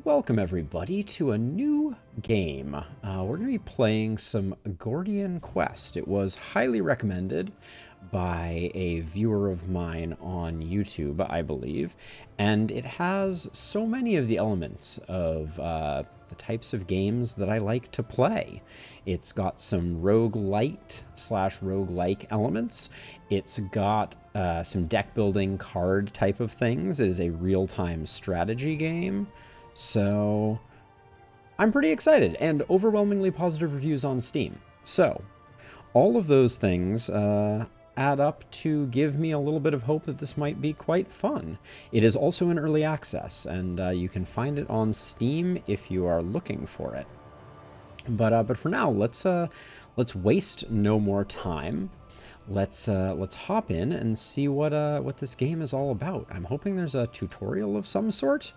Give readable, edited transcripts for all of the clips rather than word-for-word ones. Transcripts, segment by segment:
Welcome everybody to a new game. We're going to be playing some Gordian Quest. It was highly recommended by a viewer of mine on YouTube, I believe, and it has so many of the elements of the types of games that I like to play. It's got some roguelite slash roguelike elements. It's got some deck building card type of things. It is a real-time strategy game. So I'm pretty excited, and overwhelmingly positive reviews on Steam. So all of those things add up to give me a little bit of hope that this might be quite fun. It is also in early access, and you can find it on Steam if you are looking for it. But for now, let's waste no more time. Let's hop in and see what this game is all about. I'm hoping there's a tutorial of some sort.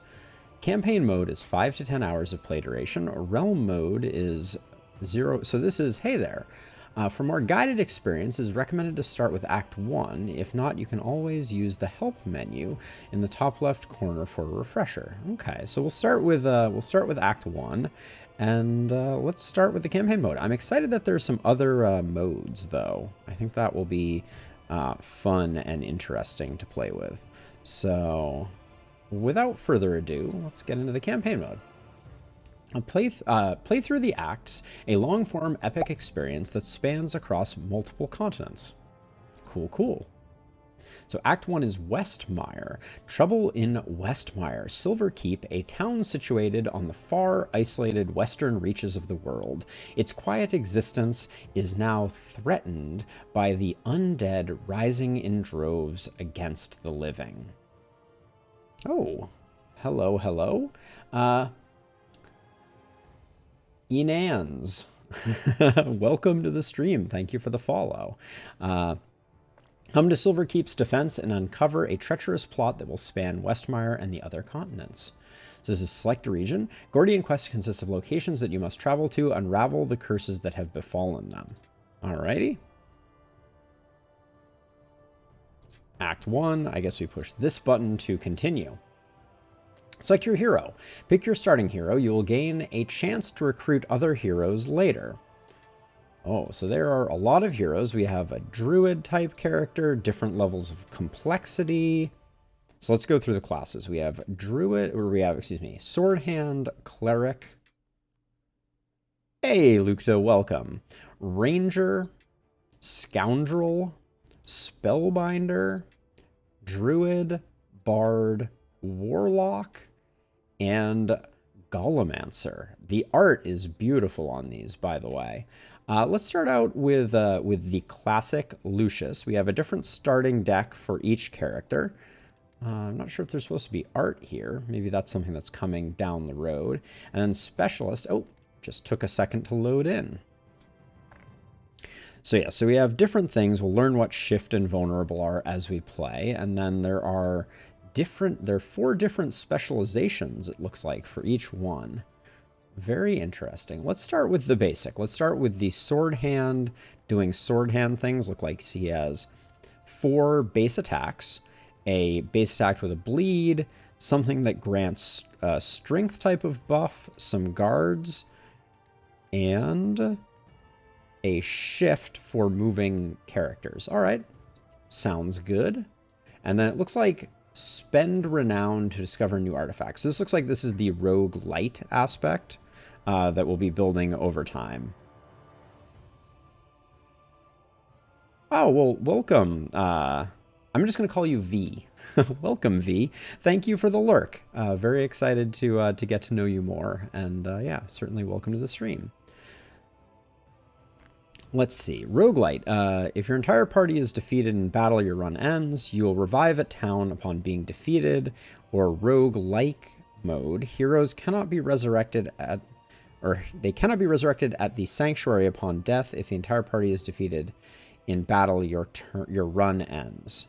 Campaign mode is 5 to 10 hours of play duration. Realm mode is 0. So this is, hey there. For more guided experience, it is recommended to start with Act 1. If not, you can always use the help menu in the top left corner for a refresher. Okay, so we'll start with Act 1, and let's start with the campaign mode. I'm excited that there's some other modes, though. I think that will be fun and interesting to play with. So without further ado, let's get into the campaign mode. Play through the acts, a long-form epic experience that spans across multiple continents. Cool, cool. So Act 1 is Westmire. Trouble in Westmire, Silverkeep, a town situated on the far, isolated western reaches of the world. Its quiet existence is now threatened by the undead rising in droves against the living. Oh, hello, hello. Enans, welcome to the stream. Thank you for the follow. Come to Silverkeep's defense and uncover a treacherous plot that will span Westmire and the other continents. So this is select a region. Gordian Quest consists of locations that you must travel to, unravel the curses that have befallen them. Alrighty. Act 1, I guess we push this button to continue. Select your hero. Pick your starting hero. You will gain a chance to recruit other heroes later. Oh, so there are a lot of heroes. We have a druid type character, different levels of complexity. So let's go through the classes. We have druid, or we have, excuse me, sword hand, cleric. Hey, Lukto, welcome. Ranger, scoundrel, spellbinder, druid, bard, warlock, and Golemancer. The art is beautiful on these, by the way. Let's start out with the classic Lucius. We have a different starting deck for each character. I'm not sure if there's supposed to be art here. Maybe that's something that's coming down the road. And then Specialist. Oh, just took a second to load in. So yeah, so we have different things. We'll learn what Shift and Vulnerable are as we play. And then there are 4 different specializations, it looks like, for each one. Very interesting. Let's start with the basic. Let's start with the sword hand doing sword hand things. Look like he has 4 base attacks, a base attack with a bleed, something that grants a strength type of buff, some guards, and a shift for moving characters. All right, sounds good. And then it looks like spend renown to discover new artifacts. This looks like this is the roguelite aspect that we'll be building over time. Oh, well, welcome. I'm just going to call you V. Welcome, V. Thank you for the lurk. Very excited to get to know you more. And yeah, certainly welcome to the stream. Let's see. Roguelite. If your entire party is defeated in battle, your run ends. You will revive a town upon being defeated. Or roguelike mode. Heroes cannot be resurrected at the sanctuary upon death. If the entire party is defeated in battle, your run ends.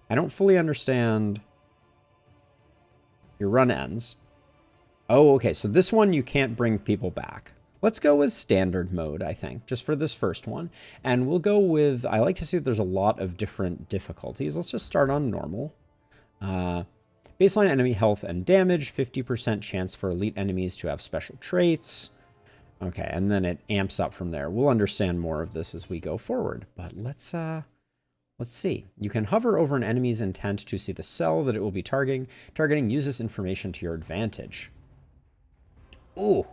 I don't fully understand. Your run ends. Oh, okay. So this one you can't bring people back. Let's go with standard mode, I think, just for this first one. And we'll go with, I like to see that there's a lot of different difficulties. Let's just start on normal. Baseline enemy health and damage, 50% chance for elite enemies to have special traits. Okay, and then it amps up from there. We'll understand more of this as we go forward, but let's see. You can hover over an enemy's intent to see the cell that it will be targeting. Use this information to your advantage. Ooh,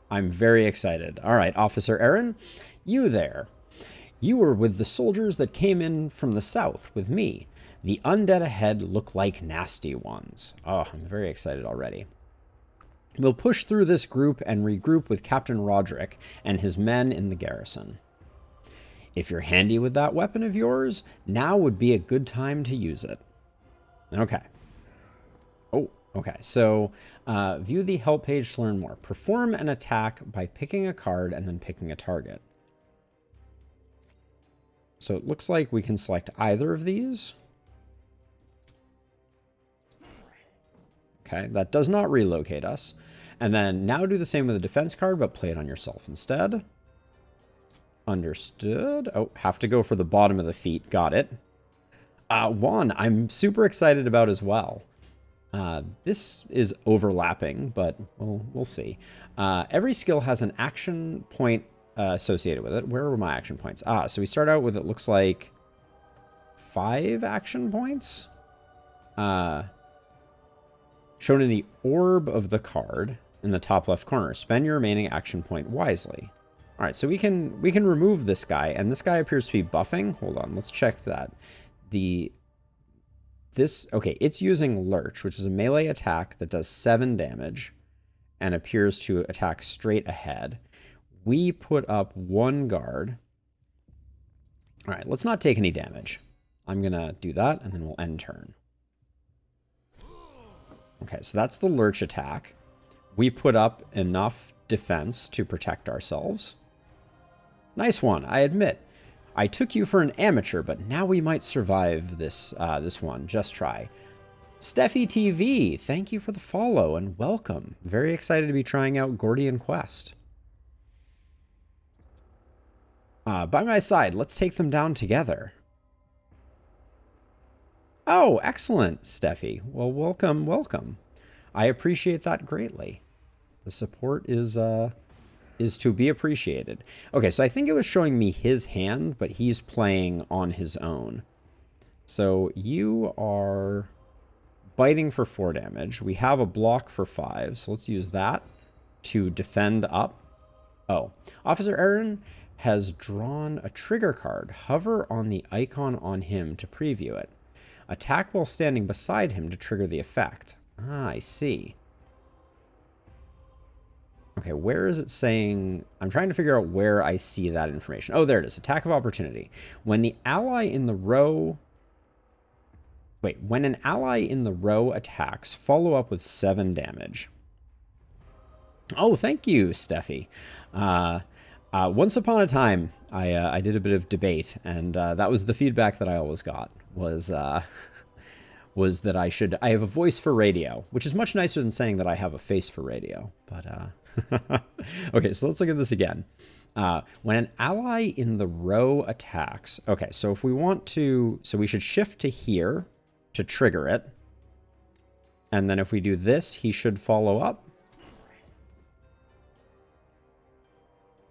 I'm very excited. All right, Officer Aaron, you there. You were with the soldiers that came in from the south with me. The undead ahead look like nasty ones. Oh, I'm very excited already. We'll push through this group and regroup with Captain Roderick and his men in the garrison. If you're handy with that weapon of yours, now would be a good time to use it. Okay. Oh, okay. So, view the help page to learn more. Perform an attack by picking a card and then picking a target. So it looks like we can select either of these. Okay, that does not relocate us. And then now do the same with a defense card, but play it on yourself instead. Understood. Oh, have to go for the bottom of the feet. Got it. One I'm super excited about as well. This is overlapping, but we'll see. Every skill has an action point associated with it. Where were my action points? So we start out with, it looks like 5 action points. Shown in the orb of the card in the top left corner. Spend your remaining action point wisely. All right, so we can remove this guy, and this guy appears to be buffing. Hold on, let's check that. Okay, it's using Lurch, which is a melee attack that does 7 damage and appears to attack straight ahead. We put up 1 guard. All right, let's not take any damage. I'm gonna do that, and then we'll end turn. Okay, so that's the Lurch attack. We put up enough defense to protect ourselves. Nice one, I admit. I took you for an amateur, but now we might survive this one. Just try. Steffi TV, thank you for the follow and welcome. Very excited to be trying out Gordian Quest. By my side, let's take them down together. Oh, excellent, Steffi. Well, welcome, welcome. I appreciate that greatly. The support is to be appreciated. Okay, so I think it was showing me his hand, but he's playing on his own. So you are biting for 4 damage. We have a block for 5, so let's use that to defend up. Oh, Officer Aaron has drawn a trigger card. Hover on the icon on him to preview it. Attack while standing beside him to trigger the effect. Ah, I see. Okay, where is it saying? I'm trying to figure out where I see that information. Oh, there it is. Attack of opportunity. When the ally in the row... Wait, when an ally in the row attacks, follow up with 7 damage. Oh, thank you, Steffi. Once upon a time, I did a bit of debate, and that was the feedback that I always got, was that I have a voice for radio, which is much nicer than saying that I have a face for radio. But, okay, so let's look at this again. When an ally in the row attacks, okay, so if we want to, so we should shift to here to trigger it. And then if we do this, he should follow up.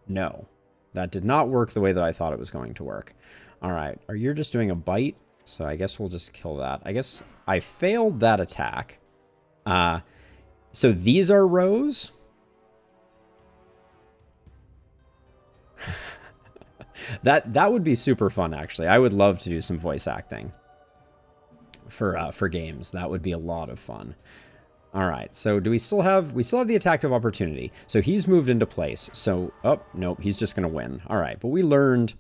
No, that did not work the way that I thought it was going to work. All right, or you're just doing a bite, so I guess we'll just kill that. I guess I failed that attack. So these are rows. That would be super fun, actually. I would love to do some voice acting for games. That would be a lot of fun. All right, so do we still have the attack of opportunity. So he's moved into place. So, oh, nope, he's just going to win. All right, but we learned.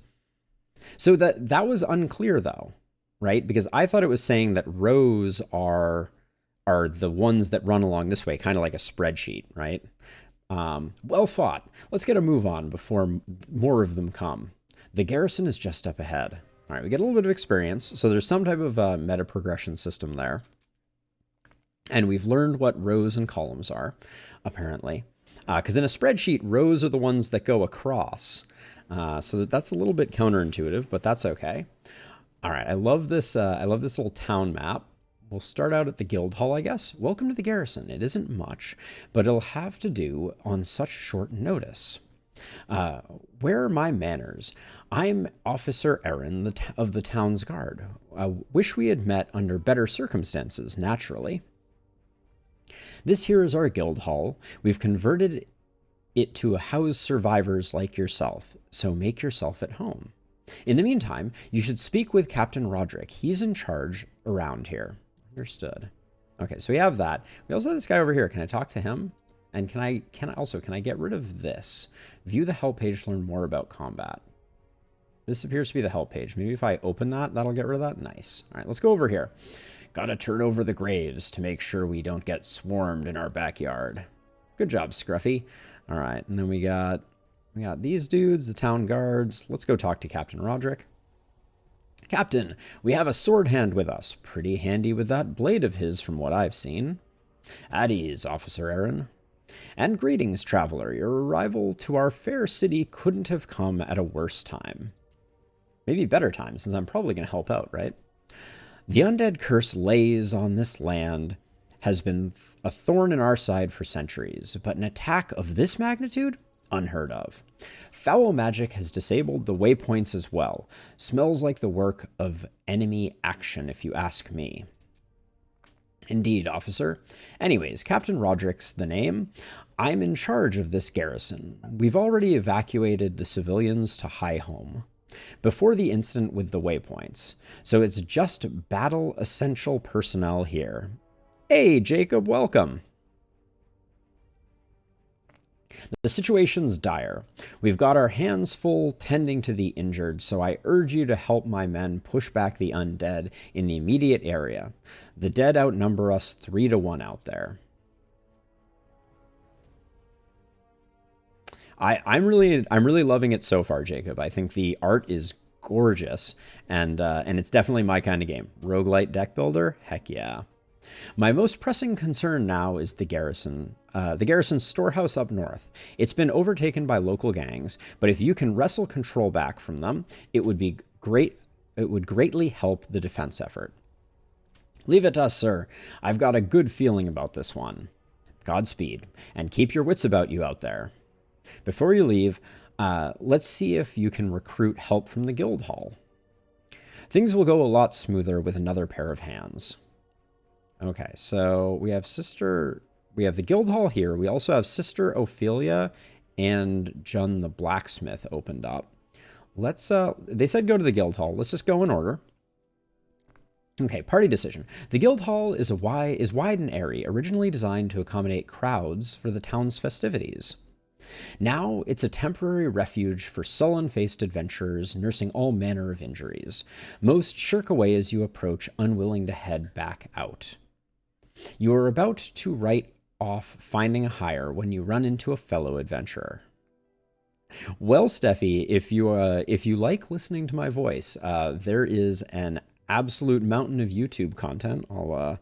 So that was unclear though, right? Because I thought it was saying that rows are the ones that run along this way, kind of like a spreadsheet, right? Well fought. Let's get a move on before more of them come. The garrison is just up ahead. All right, we get a little bit of experience. So there's some type of meta progression system there. And we've learned what rows and columns are, apparently. Because in a spreadsheet, rows are the ones that go across. So that's a little bit counterintuitive, but that's okay. All right, I love this little town map. we'll start out at the guild hall, I guess. Welcome to the garrison. It isn't much, but it'll have to do on such short notice. Where are my manners? I'm Officer Aaron of the town's guard. I wish we had met under better circumstances, naturally. This here is our guild hall. We've converted it to house survivors like yourself, so make yourself at home. In the meantime, you should speak with Captain Roderick. He's in charge around here. Understood. Okay, so we have that. We also have this guy over here. Can I talk to him? And can I get rid of this? View the help page to learn more about combat. This appears to be the help page. Maybe if I open that, that'll get rid of that. Nice. All right, let's go over here. Gotta turn over the graves to make sure we don't get swarmed in our backyard. Good job, Scruffy. All right, and then we got these dudes, the town guards. Let's go talk to Captain Roderick. Captain, we have a sword hand with us. Pretty handy with that blade of his from what I've seen. At ease, Officer Aaron. And greetings, traveler. Your arrival to our fair city couldn't have come at a worse time. Maybe better time, since I'm probably going to help out, right? The undead curse lays on this land has been a thorn in our side for centuries, but an attack of this magnitude? Unheard of. Foul magic has disabled the waypoints as well. Smells like the work of enemy action, if you ask me. Indeed, officer. Anyways, Captain Roderick's the name. I'm in charge of this garrison. We've already evacuated the civilians to High Home before the incident with the waypoints, so it's just battle essential personnel here. Hey, Jacob, welcome. The situation's dire. We've got our hands full tending to the injured, so I urge you to help my men push back the undead in the immediate area. The dead outnumber us 3-1 out there. I'm really loving it so far, Jacob. I think the art is gorgeous, and it's definitely my kind of game. Roguelite deck builder? Heck yeah. My most pressing concern now is the garrison's storehouse up north. It's been overtaken by local gangs, but if you can wrestle control back from them, it would be great. It would greatly help the defense effort. Leave it to us, sir. I've got a good feeling about this one. Godspeed, and keep your wits about you out there. Before you leave, let's see if you can recruit help from the guild hall. Things will go a lot smoother with another pair of hands. Okay, so we have the guild hall here. We also have Sister Ophelia and John the blacksmith opened up. Let's, they said go to the guild hall. Let's just go in order. Okay, party decision. The guild hall is wide and airy, originally designed to accommodate crowds for the town's festivities. Now it's a temporary refuge for sullen-faced adventurers nursing all manner of injuries. Most shirk away as you approach, unwilling to head back out. You are about to write off finding a hire when you run into a fellow adventurer. Well, Steffi, if you like listening to my voice, there is an absolute mountain of YouTube content. I'll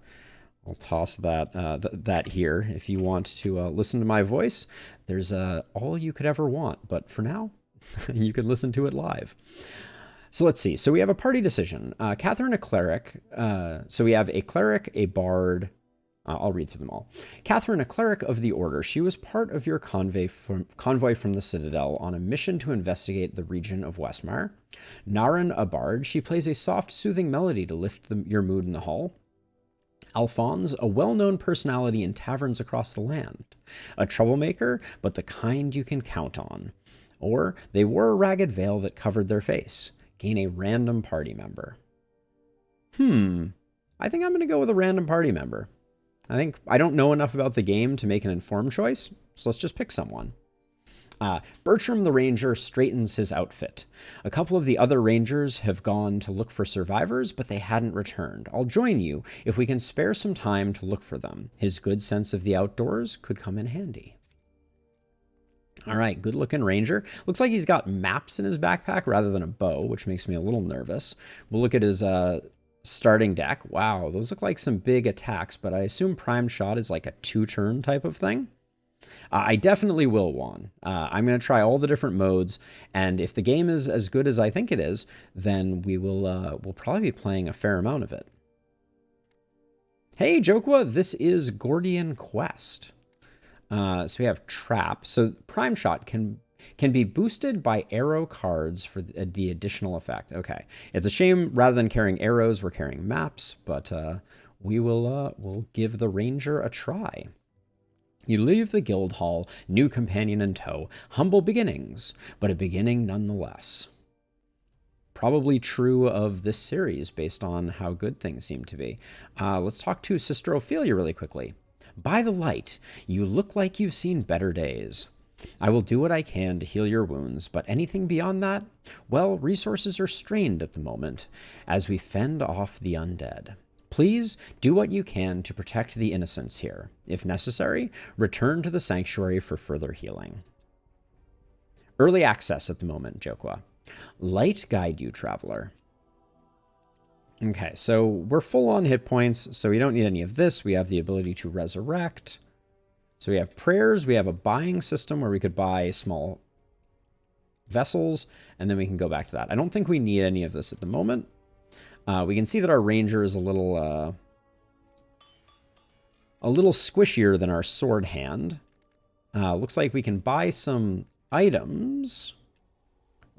toss that here. If you want to listen to my voice, there's all you could ever want. But for now, you can listen to it live. So let's see. So we have a party decision. Catherine, a cleric. So we have a cleric, a bard. I'll read through them all. Catherine, a cleric of the order. She was part of your convoy from the Citadel on a mission to investigate the region of Westmar. Naren, a bard. She plays a soft, soothing melody to lift your mood in the hall. Alphonse, a well-known personality in taverns across the land. A troublemaker, but the kind you can count on. Or they wore a ragged veil that covered their face. Gain a random party member. I think I'm going to go with a random party member. I don't know enough about the game to make an informed choice, so let's just pick someone. Bertram the Ranger straightens his outfit. A couple of the other Rangers have gone to look for survivors, but they hadn't returned. I'll join you if we can spare some time to look for them. His good sense of the outdoors could come in handy. All right, good-looking Ranger. Looks like he's got maps in his backpack rather than a bow, which makes me a little nervous. We'll look at his starting deck. Wow, those look like some big attacks, but I assume Prime Shot is like a 2-turn type of thing. I definitely will, Juan. I'm going to try all the different modes, and if the game is as good as I think it is, then we'll probably be playing a fair amount of it. Hey, Jokwa, this is Gordian Quest. So we have Trap. So Prime Shot can be boosted by arrow cards for the additional effect. Okay. It's a shame rather than carrying arrows, we're carrying maps, but we'll give the Ranger a try. You leave the guild hall, new companion in tow. Humble beginnings, but a beginning nonetheless. Probably true of this series based on how good things seem to be. Let's talk to Sister Ophelia really quickly. By the light, you look like you've seen better days. I will do what I can to heal your wounds, but anything beyond that? Well, resources are strained at the moment as we fend off the undead. Please do what you can to protect the innocents here. If necessary, return to the sanctuary for further healing. Early access at the moment, Jokwa. Light guide you, traveler. Okay, so we're full on hit points, so we don't need any of this. We have the ability to resurrect. So we have prayers. We have a buying system where we could buy small vessels, and then we can go back to that. I don't think we need any of this at the moment. We can see that our ranger is a little squishier than our sword hand. Looks like we can buy some items.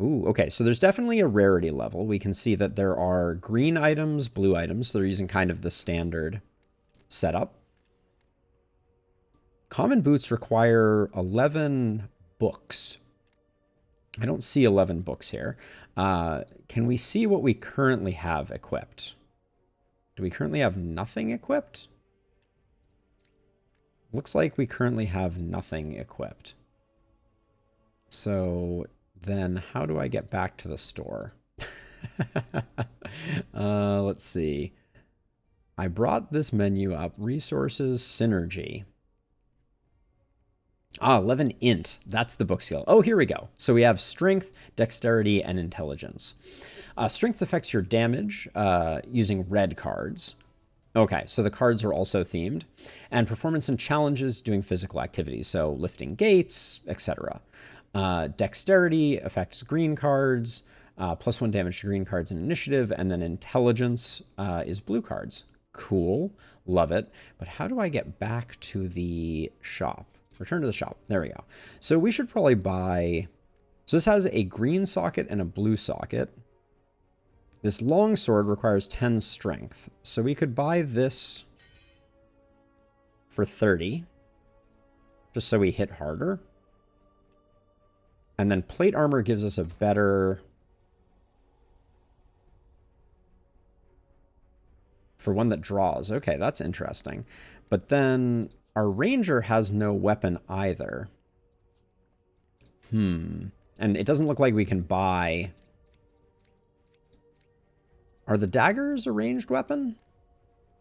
Ooh, okay, so there's definitely a rarity level. We can see that there are green items, blue items. So they're using kind of the standard setup. Common boots require 11 books. I don't see 11 books here. Can we see what we currently have equipped? Do we currently have nothing equipped? Looks like we currently have nothing equipped. So then how do I get back to the store? Let's see. I brought this menu up. Resources, synergy. 11 int. That's the book skill. Oh, here we go. So we have strength, dexterity, and intelligence. Strength affects your damage using red cards. Okay, so the cards are also themed. And performance and challenges doing physical activities, so lifting gates, etc. Dexterity affects green cards, +1 damage to green cards in initiative, and then intelligence is blue cards. Cool, love it. But how do I get back to the shop? Return to the shop. There we go. So we should probably buy... So this has a green socket and a blue socket. This long sword requires 10 strength. So we could buy this for 30. Just so we hit harder. And then plate armor gives us a better... For one that draws. Okay, that's interesting. But then... Our ranger has no weapon either. And it doesn't look like we can buy... Are the daggers a ranged weapon?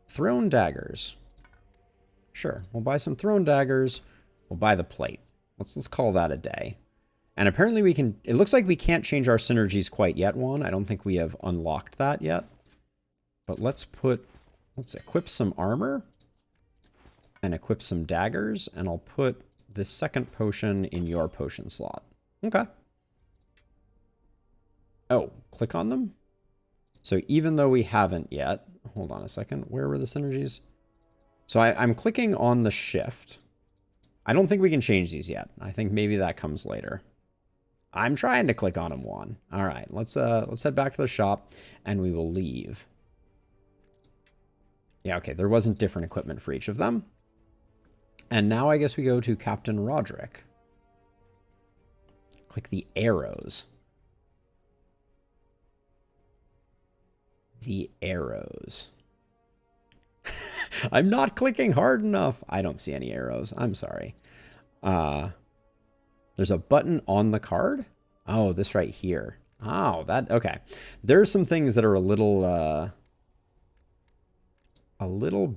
Thrown daggers. Sure, we'll buy some thrown daggers. We'll buy the plate. Let's call that a day. And apparently we can... It looks like we can't change our synergies quite yet, Juan. I don't think we have unlocked that yet. But let's equip some armor. And equip some daggers, and I'll put this second potion in your potion slot. Okay. Oh, click on them? So even though we haven't yet... Hold on a second. Where were the synergies? So I'm clicking on the shift. I don't think we can change these yet. I think maybe that comes later. I'm trying to click on them, Juan. All right, let's head back to the shop, and we will leave. Yeah, okay, there wasn't different equipment for each of them. And now I guess we go to Captain Roderick. Click the arrows. The arrows. I'm not clicking hard enough. I don't see any arrows. I'm sorry. There's a button on the card. Oh, this right here. Oh, that, okay. There's some things that are a little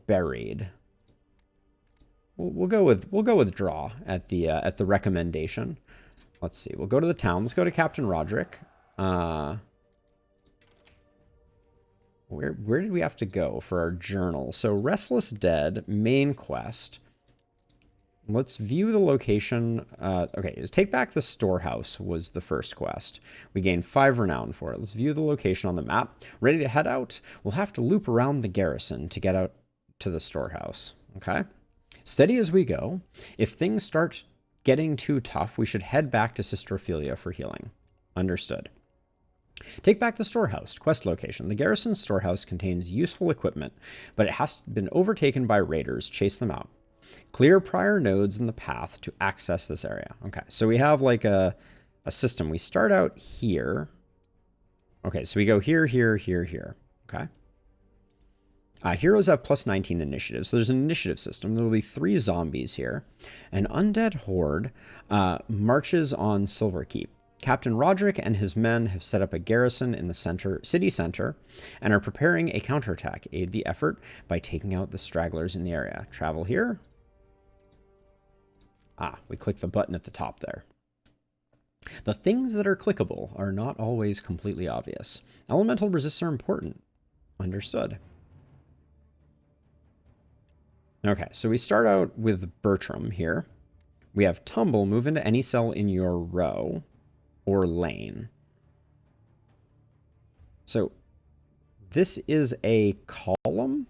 buried. We'll go with draw at the recommendation. Let's see. We'll go to the town. Let's go to Captain Roderick. Where did we have to go for our journal? So Restless Dead, main quest. Let's view the location. Okay, take back the storehouse was the first quest. We gained 5 renown for it. Let's view the location on the map. Ready to head out? We'll have to loop around the garrison to get out to the storehouse. Okay? Steady as we go. If things start getting too tough, we should head back to Sister Ophelia for healing. Understood. Take back the storehouse. Quest location. The garrison storehouse contains useful equipment, but it has been overtaken by raiders. Chase them out. Clear prior nodes in the path to access this area. Okay, so we have like a system. We start out here. Okay, so we go here, here, here, here. Okay. Heroes have plus 19 initiative, so there's an initiative system. There will be 3 zombies here. An undead horde marches on Silver Keep. Captain Roderick and his men have set up a garrison in the city center and are preparing a counterattack. Aid the effort by taking out the stragglers in the area. Travel here. We click the button at the top there. The things that are clickable are not always completely obvious. Elemental resists are important. Understood. Okay, so we start out with Bertram here. We have Tumble. Move into any cell in your row or lane. So this is a column.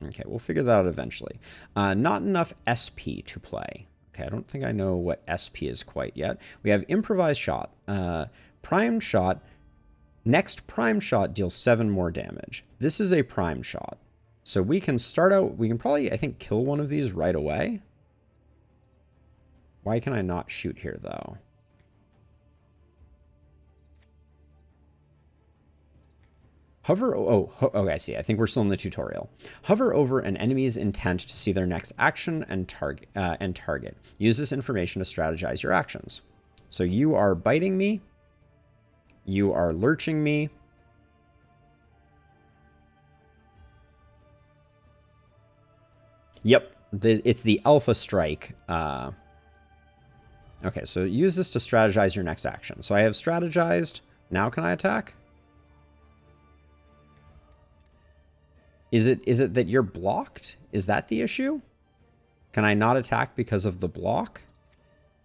Okay, we'll figure that out eventually. Not enough SP to play. Okay, I don't think I know what SP is quite yet. We have Improvised Shot. Primed Shot. Next Prime Shot deals 7 more damage. This is a Prime Shot. So we can start out, we can probably, I think, kill one of these right away. Why can I not shoot here, though? Hover, okay, I see. I think we're still in the tutorial. Hover over an enemy's intent to see their next action and target. Use this information to strategize your actions. So you are biting me. You are lurching me. Yep, it's the Alpha Strike. Okay, so use this to strategize your next action. So I have strategized. Now can I attack? Is it that you're blocked? Is that the issue? Can I not attack because of the block?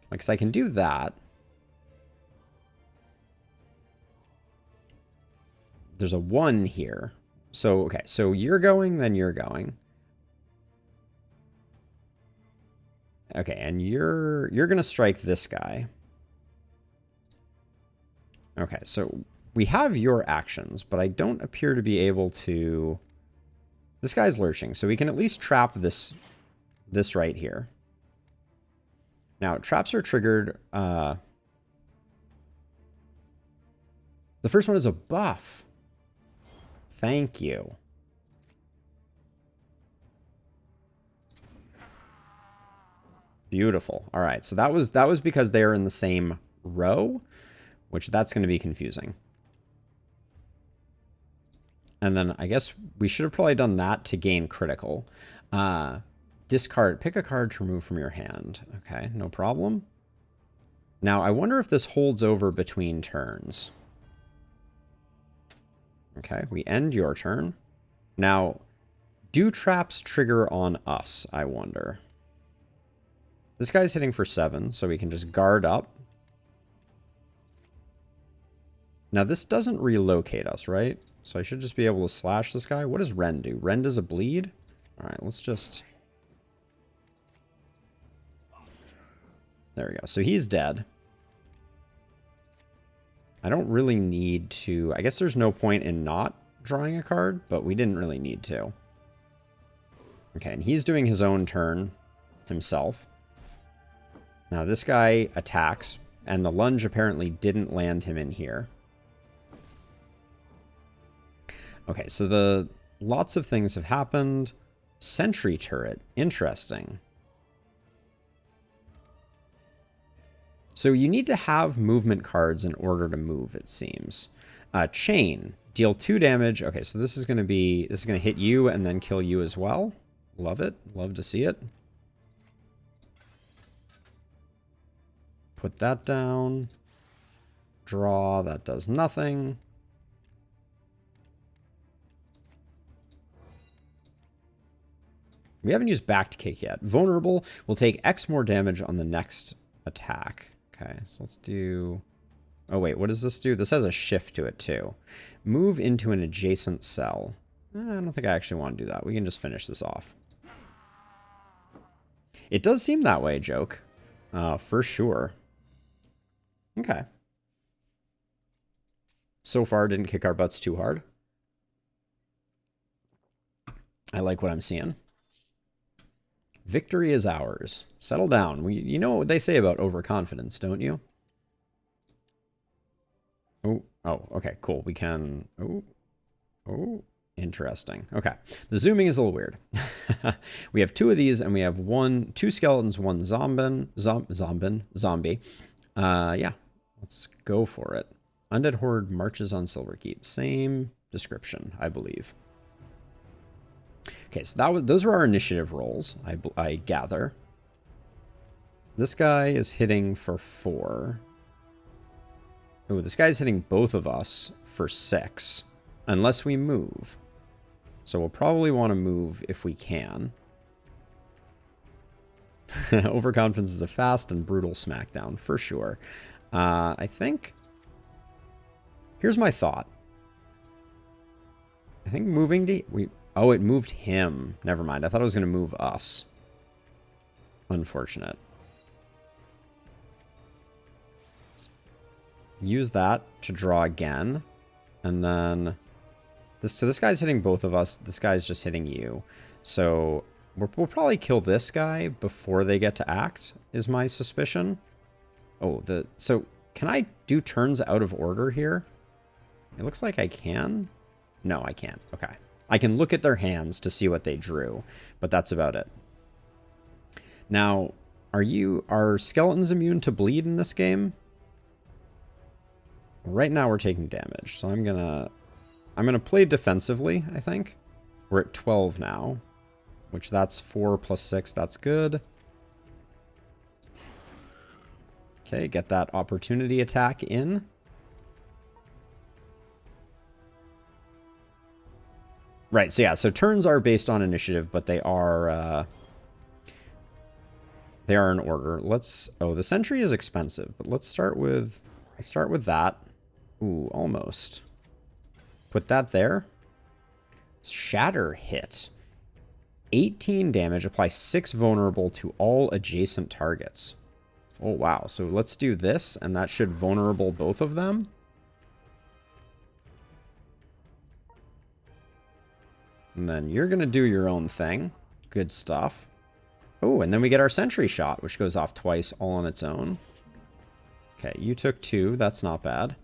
Like, 'cause I can do that. There's a 1 here. So, okay, so you're going, then you're going. Okay, and you're going to strike this guy. Okay, so we have your actions, but I don't appear to be able to... This guy's lurching, so we can at least trap this right here. Now, traps are triggered... the first one is a buff. Thank you. Beautiful. All right, so that was because they're in the same row, which that's going to be confusing. And then I guess we should have probably done that to gain critical. Discard. Pick a card to remove from your hand. Okay, no problem. Now, I wonder if this holds over between turns. Okay, we end your turn. Now, do traps trigger on us, I wonder? This guy's hitting for 7, so we can just guard up. Now, this doesn't relocate us, right? So I should just be able to slash this guy. What does Ren do? Ren does a bleed? All right, let's just... There we go. So he's dead. I don't really need to... I guess there's no point in not drawing a card, but we didn't really need to. Okay, and he's doing his own turn himself. Now this guy attacks, and the lunge apparently didn't land him in here. Okay, so lots of things have happened. Sentry turret, interesting. So you need to have movement cards in order to move, it seems. Chain, deal 2 damage. Okay, so this is going to hit you and then kill you as well. Love it. Love to see it. Put that down. Draw, that does nothing. We haven't used back to kick yet. Vulnerable will take X more damage on the next attack. Okay, so let's do... Oh, wait, what does this do? This has a shift to it, too. Move into an adjacent cell. I don't think I actually want to do that. We can just finish this off. It does seem that way, Joke. For sure. Okay. So far, didn't kick our butts too hard. I like what I'm seeing. Victory is ours. Settle down. You know what they say about overconfidence, don't you? Oh, okay, cool. We can... Oh, interesting. Okay. The zooming is a little weird. We have 2 of these, and we have 2 skeletons, 1 zombie. Yeah, let's go for it. Undead Horde marches on Silverkeep. Same description, I believe. Okay, so those were our initiative rolls, I gather. This guy is hitting for 4. Oh, this guy's hitting both of us for 6, unless we move. So we'll probably want to move if we can. Overconfidence is a fast and brutal smackdown, for sure. I think... Here's my thought. I think moving to... Oh, it moved him. Never mind. I thought it was going to move us. Unfortunate. Use that to draw again. And then... So this guy's hitting both of us. This guy's just hitting you. So we'll probably kill this guy before they get to act, is my suspicion. Oh, so can I do turns out of order here? It looks like I can. No, I can't. Okay. I can look at their hands to see what they drew, but that's about it. Now, are skeletons immune to bleed in this game? Right now we're taking damage, so I'm gonna play defensively, I think. We're at 12 now, which that's 4 plus 6, that's good. Okay, get that opportunity attack in. Right, so yeah, so turns are based on initiative, but they are in order. The sentry is expensive, but let's start with that. Ooh, almost. Put that there. Shatter hit. 18 damage, apply 6 vulnerable to all adjacent targets. Oh, wow. So let's do this, and that should vulnerable both of them. And then you're going to do your own thing. Good stuff. Oh, and then we get our sentry shot, which goes off twice all on its own. Okay, you took 2. That's not bad.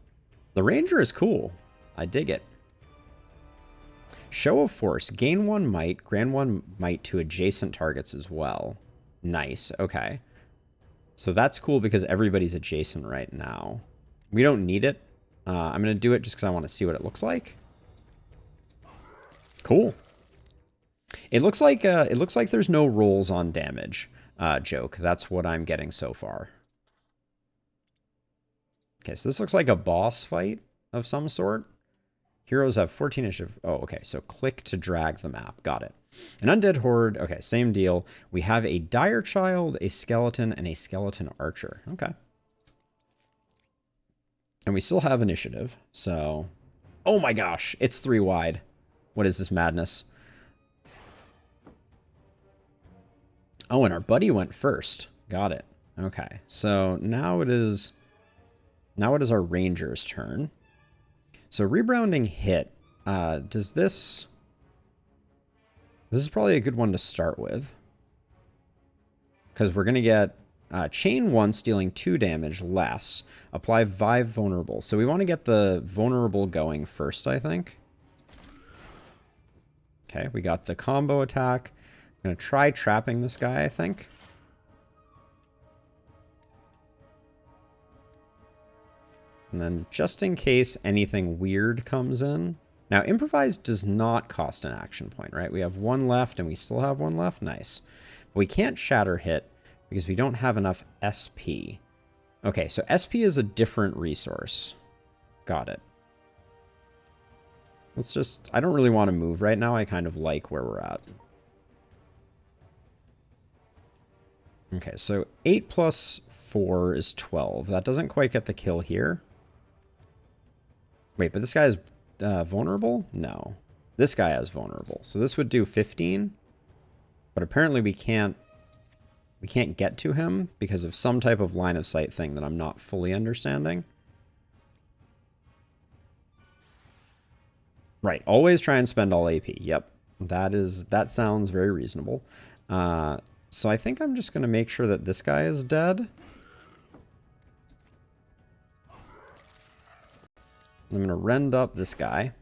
The ranger is cool. I dig it. Show of force. Gain 1 might. Grant 1 might to adjacent targets as well. Nice. Okay. So that's cool because everybody's adjacent right now. We don't need it. I'm going to do it just because I want to see what it looks like. Cool. It looks like there's no rolls on damage. Joke. That's what I'm getting so far. Okay, so this looks like a boss fight of some sort. Heroes have 14 initiative. Oh, okay. So click to drag the map. Got it. An undead horde. Okay, same deal. We have a dire child, a skeleton, and a skeleton archer. Okay. And we still have initiative. So, oh my gosh, it's 3 wide. What is this madness? Oh, and our buddy went first. Got it. Okay. So now it is our ranger's turn. So rebounding hit. Does this... This is probably a good one to start with. Because we're going to get chain 1, dealing 2 damage less. Apply 5 vulnerable. So we want to get the vulnerable going first, I think. Okay, we got the combo attack. I'm going to try trapping this guy, I think. And then just in case anything weird comes in. Now, improvise does not cost an action point, right? We have 1 left and we still have 1 left. Nice. But we can't shatter hit because we don't have enough SP. Okay, so SP is a different resource. Got it. Let's just... I don't really want to move right now. I kind of like where we're at. Okay, so 8 plus 4 is 12. That doesn't quite get the kill here. Wait, but this guy is vulnerable? No. This guy is vulnerable. So this would do 15. But apparently we can't get to him because of some type of line of sight thing that I'm not fully understanding. Right. Always try and spend all AP. Yep. That sounds very reasonable. So I think I'm just going to make sure that this guy is dead. I'm going to rend up this guy.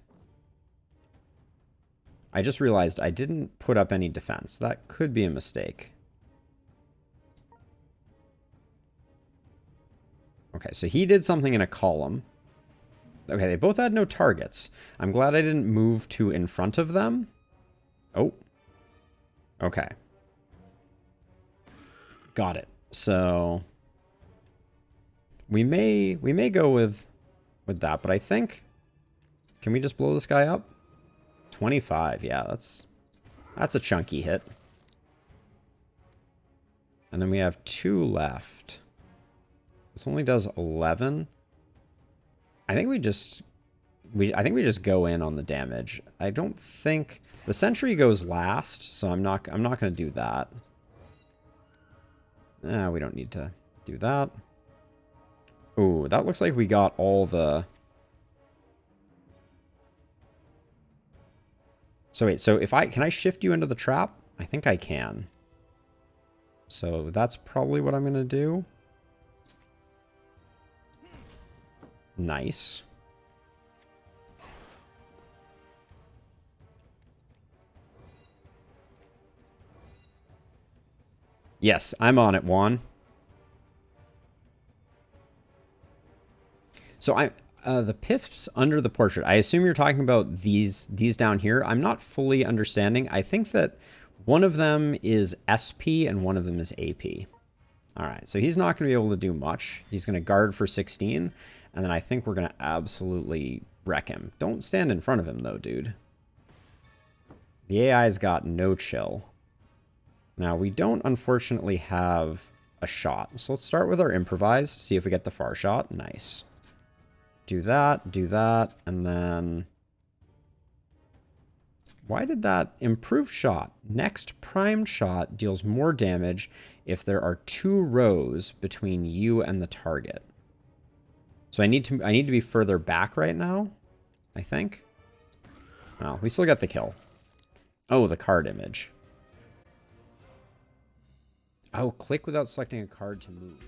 I just realized I didn't put up any defense. That could be a mistake. Okay, so he did something in a column. Okay, they both had no targets. I'm glad I didn't move to in front of them. Oh. Okay. Got it. So we may go with that, but I think, can we just blow this guy up? 25. Yeah, that's a chunky hit. And then we have 2 left. This only does 11. I think we just go in on the damage. I don't think the sentry goes last, so I'm not going to do that. We don't need to do that. Ooh, that looks like we got all the... So wait, so can I shift you into the trap? I think I can. So that's probably what I'm going to do. Nice. Yes, I'm on it, Juan. So the pips under the portrait. I assume you're talking about these down here. I'm not fully understanding. I think that one of them is SP and one of them is AP. All right, so he's not going to be able to do much. He's going to guard for 16, and then I think we're going to absolutely wreck him. Don't stand in front of him, though, dude. The AI's got no chill. Now, we don't, unfortunately, have a shot. So let's start with our improvised, see if we get the far shot. Nice. Do that, and then... Why did that improve shot? Next primed shot deals more damage if there are 2 rows between you and the target. So I need to be further back right now, I think. Oh, we still got the kill. Oh, the card image. I'll click without selecting a card to move.